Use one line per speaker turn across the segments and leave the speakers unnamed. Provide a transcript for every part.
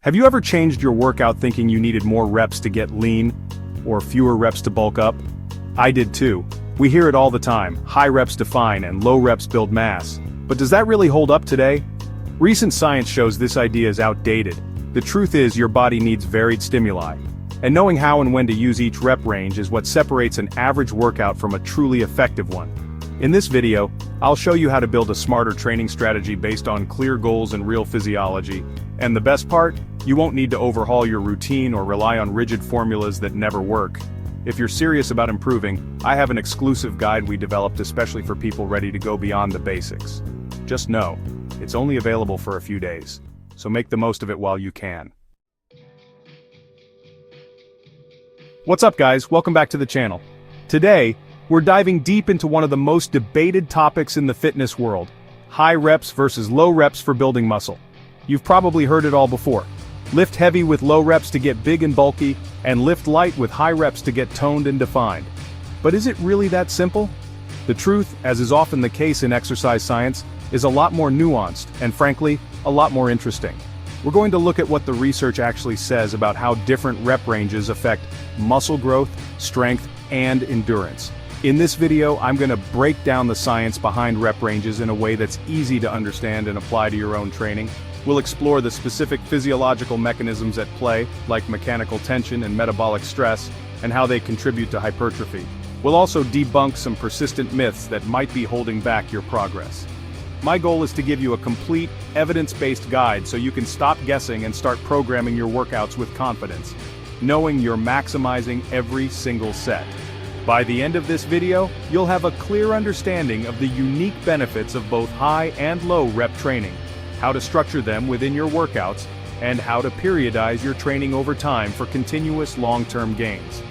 Have you ever changed your workout thinking you needed more reps to get lean, or fewer reps to bulk up? I did too. We hear it all the time, high reps define and low reps build mass. But does that really hold up today? Recent science shows this idea is outdated. The truth is your body needs varied stimuli. And knowing how and when to use each rep range is what separates an average workout from a truly effective one. In this video, I'll show you how to build a smarter training strategy based on clear goals and real physiology. And the best part? You won't need to overhaul your routine or rely on rigid formulas that never work. If you're serious about improving, I have an exclusive guide we developed especially for people ready to go beyond the basics. Just know, it's only available for a few days, so make the most of it while you can. What's up guys, welcome back to the channel. Today, we're diving deep into one of the most debated topics in the fitness world, high reps versus low reps for building muscle. You've probably heard it all before. Lift heavy with low reps to get big and bulky, and lift light with high reps to get toned and defined. But is it really that simple? The truth, as is often the case in exercise science, is a lot more nuanced, and frankly, a lot more interesting. We're going to look at what the research actually says about how different rep ranges affect muscle growth, strength, and endurance. In this video, I'm going to break down the science behind rep ranges in a way that's easy to understand and apply to your own training. We'll explore the specific physiological mechanisms at play, like mechanical tension and metabolic stress, and how they contribute to hypertrophy. We'll also debunk some persistent myths that might be holding back your progress. My goal is to give you a complete, evidence-based guide so you can stop guessing and start programming your workouts with confidence, knowing you're maximizing every single set. By the end of this video, you'll have a clear understanding of the unique benefits of both high and low rep training, how to structure them within your workouts, and how to periodize your training over time for continuous long-term gains.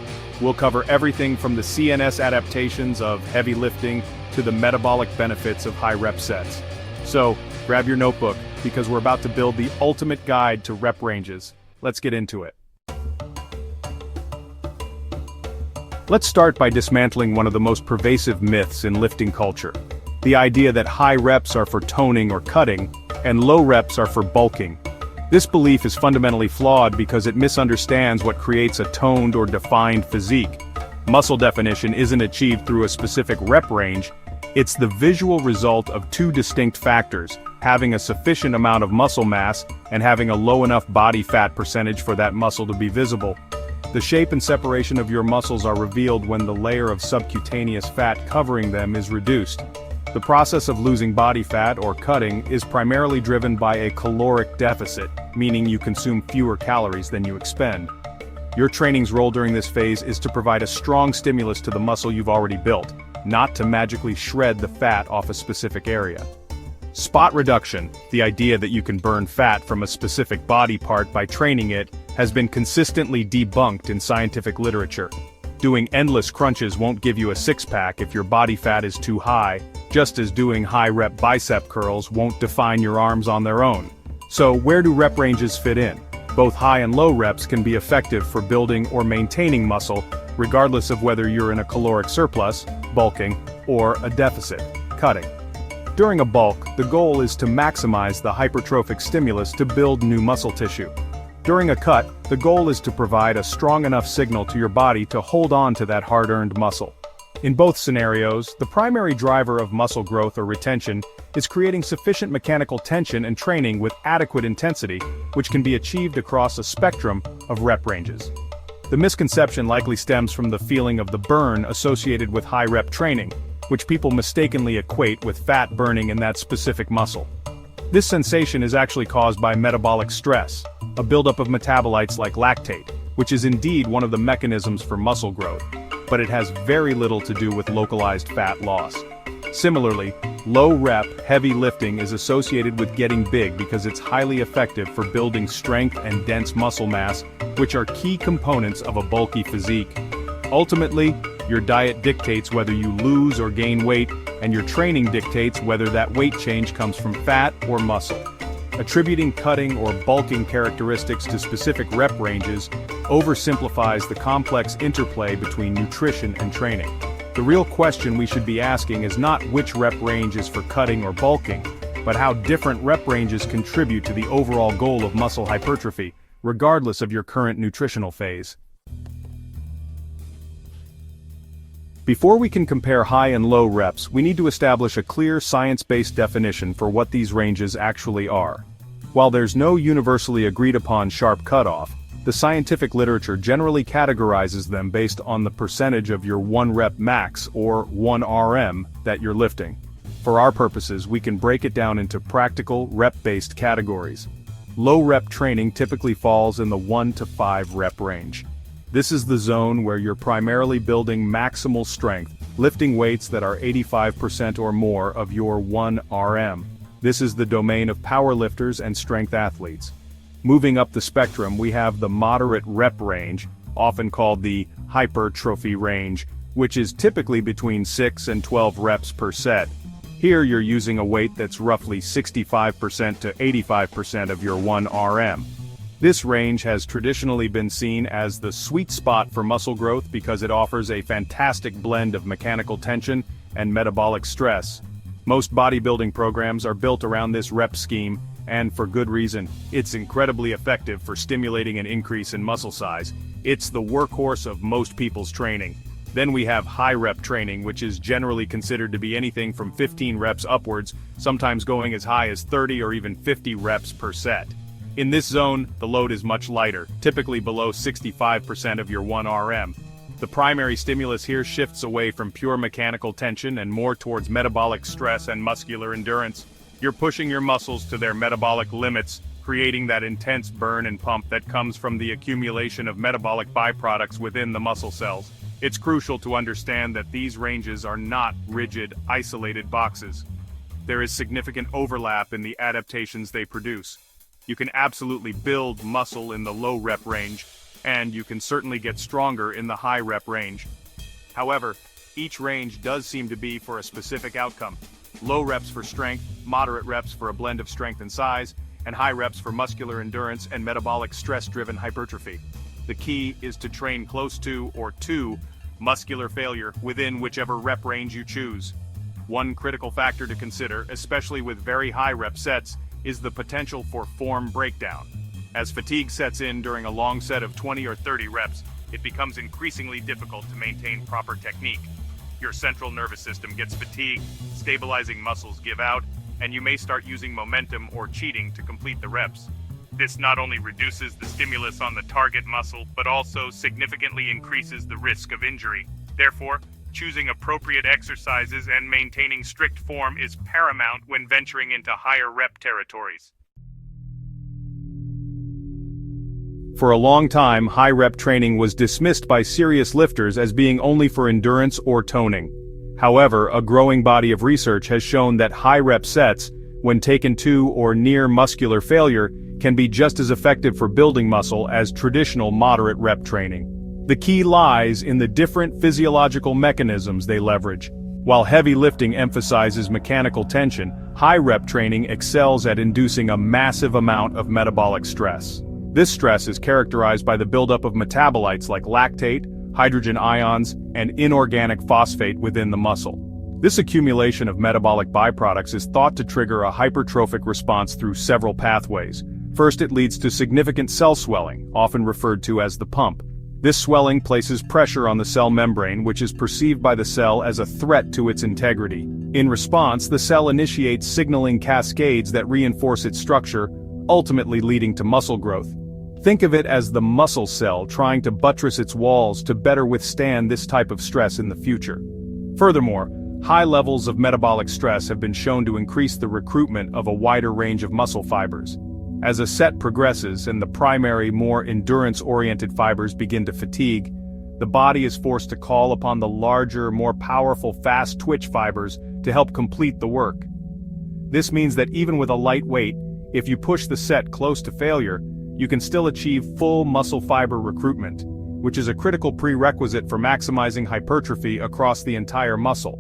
We'll cover everything from the CNS adaptations of heavy lifting to the metabolic benefits of high rep sets. So, grab your notebook, because we're about to build the ultimate guide to rep ranges. Let's get into it. Let's start by dismantling one of the most pervasive myths in lifting culture. The idea that high reps are for toning or cutting, and low reps are for bulking. This belief is fundamentally flawed because it misunderstands what creates a toned or defined physique. Muscle definition isn't achieved through a specific rep range, it's the visual result of two distinct factors, having a sufficient amount of muscle mass and having a low enough body fat percentage for that muscle to be visible. The shape and separation of your muscles are revealed when the layer of subcutaneous fat covering them is reduced. The process of losing body fat or cutting is primarily driven by a caloric deficit, meaning you consume fewer calories than you expend. Your training's role during this phase is to provide a strong stimulus to the muscle you've already built, not to magically shred the fat off a specific area. Spot reduction, the idea that you can burn fat from a specific body part by training it, has been consistently debunked in scientific literature. Doing endless crunches won't give you a six-pack if your body fat is too high, just as doing high-rep bicep curls won't define your arms on their own. So where do rep ranges fit in? Both high and low reps can be effective for building or maintaining muscle, regardless of whether you're in a caloric surplus, bulking, or a deficit, cutting. During a bulk, the goal is to maximize the hypertrophic stimulus to build new muscle tissue. During a cut, the goal is to provide a strong enough signal to your body to hold on to that hard-earned muscle. In both scenarios, the primary driver of muscle growth or retention is creating sufficient mechanical tension and training with adequate intensity, which can be achieved across a spectrum of rep ranges. The misconception likely stems from the feeling of the burn associated with high rep training, which people mistakenly equate with fat burning in that specific muscle. This sensation is actually caused by metabolic stress, a buildup of metabolites like lactate, which is indeed one of the mechanisms for muscle growth, but it has very little to do with localized fat loss. Similarly, low-rep, heavy lifting is associated with getting big because it's highly effective for building strength and dense muscle mass, which are key components of a bulky physique. Ultimately, your diet dictates whether you lose or gain weight, and your training dictates whether that weight change comes from fat or muscle. Attributing cutting or bulking characteristics to specific rep ranges oversimplifies the complex interplay between nutrition and training. The real question we should be asking is not which rep range is for cutting or bulking, but how different rep ranges contribute to the overall goal of muscle hypertrophy, regardless of your current nutritional phase. Before we can compare high and low reps, we need to establish a clear science-based definition for what these ranges actually are. While there's no universally agreed upon sharp cutoff, the scientific literature generally categorizes them based on the percentage of your 1 rep max or 1 RM that you're lifting. For our purposes, we can break it down into practical, rep-based categories. Low rep training typically falls in the 1 to 5 rep range. This is the zone where you're primarily building maximal strength, lifting weights that are 85% or more of your 1 RM. This is the domain of powerlifters and strength athletes. Moving up the spectrum, we have the moderate rep range, often called the hypertrophy range, which is typically between 6 and 12 reps per set. Here you're using a weight that's roughly 65% to 85% of your 1 RM. This range has traditionally been seen as the sweet spot for muscle growth because it offers a fantastic blend of mechanical tension and metabolic stress. Most bodybuilding programs are built around this rep scheme, and for good reason. It's incredibly effective for stimulating an increase in muscle size. It's the workhorse of most people's training. Then we have high rep training, which is generally considered to be anything from 15 reps upwards, sometimes going as high as 30 or even 50 reps per set. In this zone, the load is much lighter, typically below 65% of your 1 RM. The primary stimulus here shifts away from pure mechanical tension and more towards metabolic stress and muscular endurance. You're pushing your muscles to their metabolic limits, creating that intense burn and pump that comes from the accumulation of metabolic byproducts within the muscle cells. It's crucial to understand that these ranges are not rigid, isolated boxes. There is significant overlap in the adaptations they produce. You can absolutely build muscle in the low rep range, and you can certainly get stronger in the high rep range. However, each range does seem to be for a specific outcome. Low reps for strength, moderate reps for a blend of strength and size, and high reps for muscular endurance and metabolic stress-driven hypertrophy. The key is to train close to or to muscular failure within whichever rep range you choose. One critical factor to consider, especially with very high rep sets, is the potential for form breakdown. As fatigue sets in during a long set of 20 or 30 reps, it becomes increasingly difficult to maintain proper technique. Your central nervous system gets fatigued, stabilizing muscles give out, and you may start using momentum or cheating to complete the reps. This not only reduces the stimulus on the target muscle, but also significantly increases the risk of injury. Therefore, choosing appropriate exercises and maintaining strict form is paramount when venturing into higher rep territories. For a long time, high rep training was dismissed by serious lifters as being only for endurance or toning. However, a growing body of research has shown that high rep sets, when taken to or near muscular failure, can be just as effective for building muscle as traditional moderate rep training. The key lies in the different physiological mechanisms they leverage. While heavy lifting emphasizes mechanical tension, high rep training excels at inducing a massive amount of metabolic stress. This stress is characterized by the buildup of metabolites like lactate, hydrogen ions, and inorganic phosphate within the muscle. This accumulation of metabolic byproducts is thought to trigger a hypertrophic response through several pathways. First, it leads to significant cell swelling, often referred to as the pump. This swelling places pressure on the cell membrane, which is perceived by the cell as a threat to its integrity. In response, the cell initiates signaling cascades that reinforce its structure, ultimately leading to muscle growth. Think of it as the muscle cell trying to buttress its walls to better withstand this type of stress in the future. Furthermore, high levels of metabolic stress have been shown to increase the recruitment of a wider range of muscle fibers. As a set progresses and the primary, more endurance-oriented fibers begin to fatigue, the body is forced to call upon the larger, more powerful fast-twitch fibers to help complete the work. This means that even with a light weight, if you push the set close to failure, you can still achieve full muscle fiber recruitment, which is a critical prerequisite for maximizing hypertrophy across the entire muscle.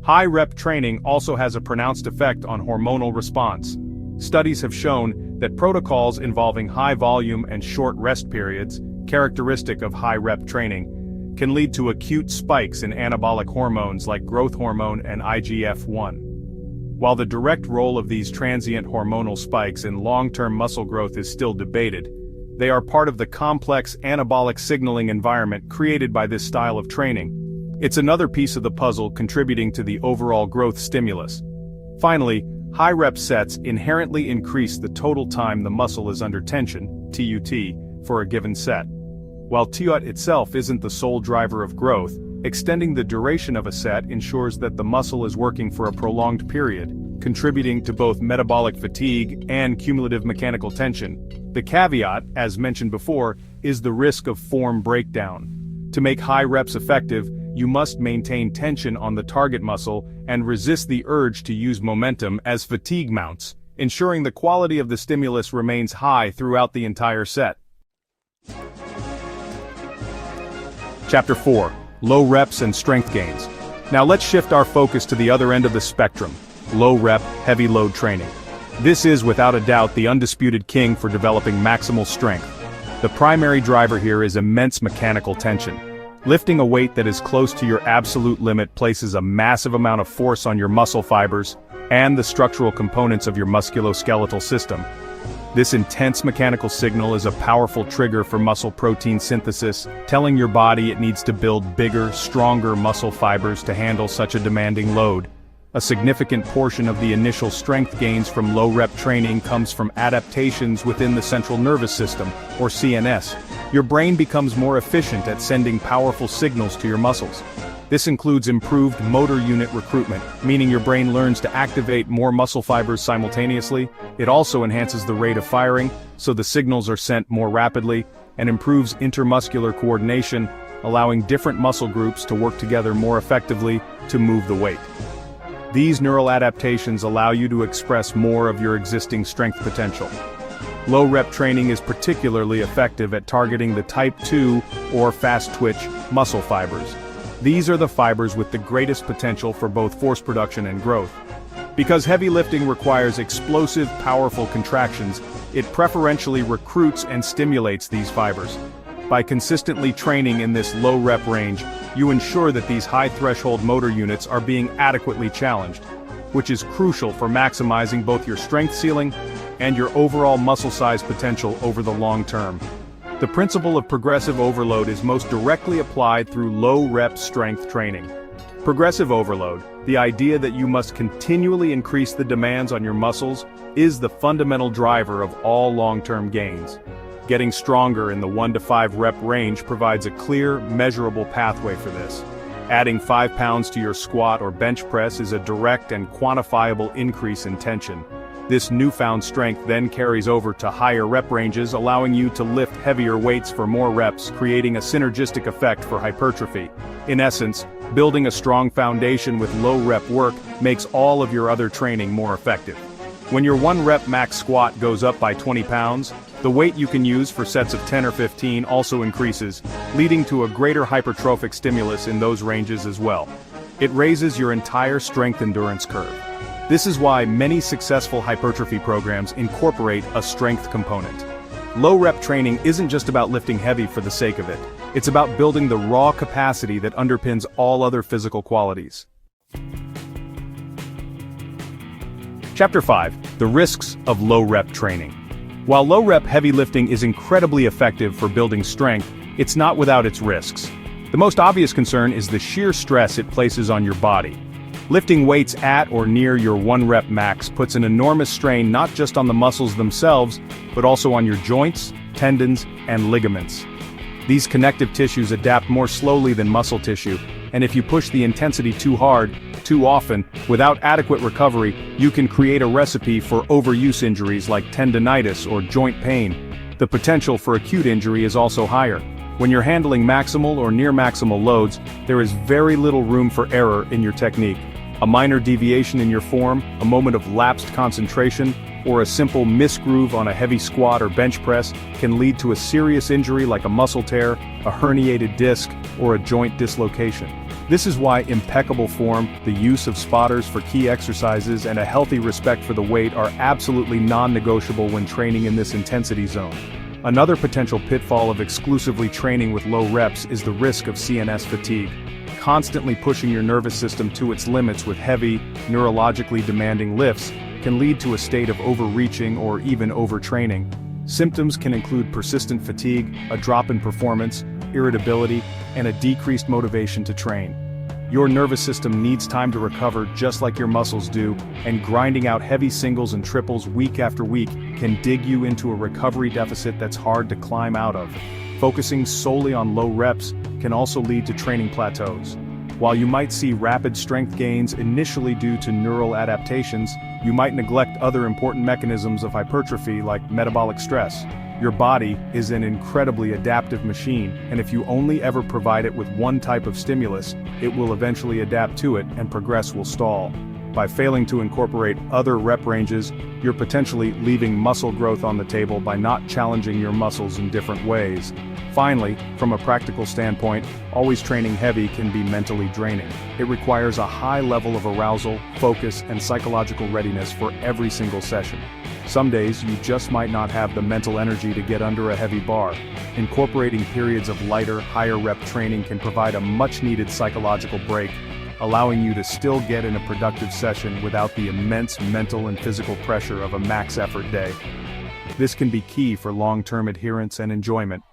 High rep training also has a pronounced effect on hormonal response. Studies have shown that protocols involving high volume and short rest periods, characteristic of high rep training, can lead to acute spikes in anabolic hormones like growth hormone and IGF-1. While the direct role of these transient hormonal spikes in long-term muscle growth is still debated, They are part of the complex anabolic signaling environment created by this style of training. It's another piece of the puzzle contributing to the overall growth stimulus. Finally, high rep sets inherently increase the total time the muscle is under tension, TUT, for a given set. While TUT itself isn't the sole driver of growth, extending the duration of a set ensures that the muscle is working for a prolonged period, contributing to both metabolic fatigue and cumulative mechanical tension. The caveat, as mentioned before, is the risk of form breakdown. To make high reps effective, you must maintain tension on the target muscle and resist the urge to use momentum as fatigue mounts, ensuring the quality of the stimulus remains high throughout the entire set. Chapter 4. Low reps and strength gains. Now let's shift our focus to the other end of the spectrum, low rep, heavy load training. This is without a doubt the undisputed king for developing maximal strength. The primary driver here is immense mechanical tension. Lifting a weight that is close to your absolute limit places a massive amount of force on your muscle fibers and the structural components of your musculoskeletal system. This intense mechanical signal is a powerful trigger for muscle protein synthesis, telling your body it needs to build bigger, stronger muscle fibers to handle such a demanding load. A significant portion of the initial strength gains from low-rep training comes from adaptations within the central nervous system, or CNS. Your brain becomes more efficient at sending powerful signals to your muscles. This includes improved motor unit recruitment, meaning your brain learns to activate more muscle fibers simultaneously. It also enhances the rate of firing, so the signals are sent more rapidly, and improves intermuscular coordination, allowing different muscle groups to work together more effectively to move the weight. These neural adaptations allow you to express more of your existing strength potential. Low-rep training is particularly effective at targeting the type 2 or fast-twitch muscle fibers. These are the fibers with the greatest potential for both force production and growth. Because heavy lifting requires explosive, powerful contractions, it preferentially recruits and stimulates these fibers. By consistently training in this low-rep range, you ensure that these high-threshold motor units are being adequately challenged, which is crucial for maximizing both your strength ceiling and your overall muscle size potential over the long term. The principle of progressive overload is most directly applied through low-rep strength training. Progressive overload, the idea that you must continually increase the demands on your muscles, is the fundamental driver of all long-term gains. Getting stronger in the 1 to 5 rep range provides a clear, measurable pathway for this. Adding 5 pounds to your squat or bench press is a direct and quantifiable increase in tension. This newfound strength then carries over to higher rep ranges, allowing you to lift heavier weights for more reps, creating a synergistic effect for hypertrophy. In essence, building a strong foundation with low rep work makes all of your other training more effective. When your 1 rep max squat goes up by 20 pounds, the weight you can use for sets of 10 or 15 also increases, leading to a greater hypertrophic stimulus in those ranges as well. It raises your entire strength endurance curve. This is why many successful hypertrophy programs incorporate a strength component. Low-rep training isn't just about lifting heavy for the sake of it. It's about building the raw capacity that underpins all other physical qualities. Chapter 5. The risks of low-rep training. While low-rep heavy lifting is incredibly effective for building strength, it's not without its risks. The most obvious concern is the sheer stress it places on your body. Lifting weights at or near your 1 rep max puts an enormous strain not just on the muscles themselves, but also on your joints, tendons, and ligaments. These connective tissues adapt more slowly than muscle tissue, and if you push the intensity too hard, too often, without adequate recovery, you can create a recipe for overuse injuries like tendinitis or joint pain. The potential for acute injury is also higher. When you're handling maximal or near maximal loads, there is very little room for error in your technique. A minor deviation in your form, a moment of lapsed concentration, or a simple misgroove on a heavy squat or bench press can lead to a serious injury like a muscle tear, a herniated disc, or a joint dislocation. This is why impeccable form, the use of spotters for key exercises, and a healthy respect for the weight are absolutely non-negotiable when training in this intensity zone. Another potential pitfall of exclusively training with low reps is the risk of CNS fatigue. Constantly pushing your nervous system to its limits with heavy, neurologically demanding lifts can lead to a state of overreaching or even overtraining. Symptoms can include persistent fatigue, a drop in performance, irritability, and a decreased motivation to train. Your nervous system needs time to recover just like your muscles do, and grinding out heavy singles and triples week after week can dig you into a recovery deficit that's hard to climb out of. Focusing solely on low reps can also lead to training plateaus. While you might see rapid strength gains initially due to neural adaptations, you might neglect other important mechanisms of hypertrophy like metabolic stress. Your body is an incredibly adaptive machine, and if you only ever provide it with one type of stimulus, it will eventually adapt to it and progress will stall. By failing to incorporate other rep ranges, you're potentially leaving muscle growth on the table by not challenging your muscles in different ways. Finally, from a practical standpoint, always training heavy can be mentally draining. It requires a high level of arousal, focus, and psychological readiness for every single session. Some days you just might not have the mental energy to get under a heavy bar. Incorporating periods of lighter, higher rep training can provide a much-needed psychological break, allowing you to still get in a productive session without the immense mental and physical pressure of a max effort day. This can be key for long-term adherence and enjoyment.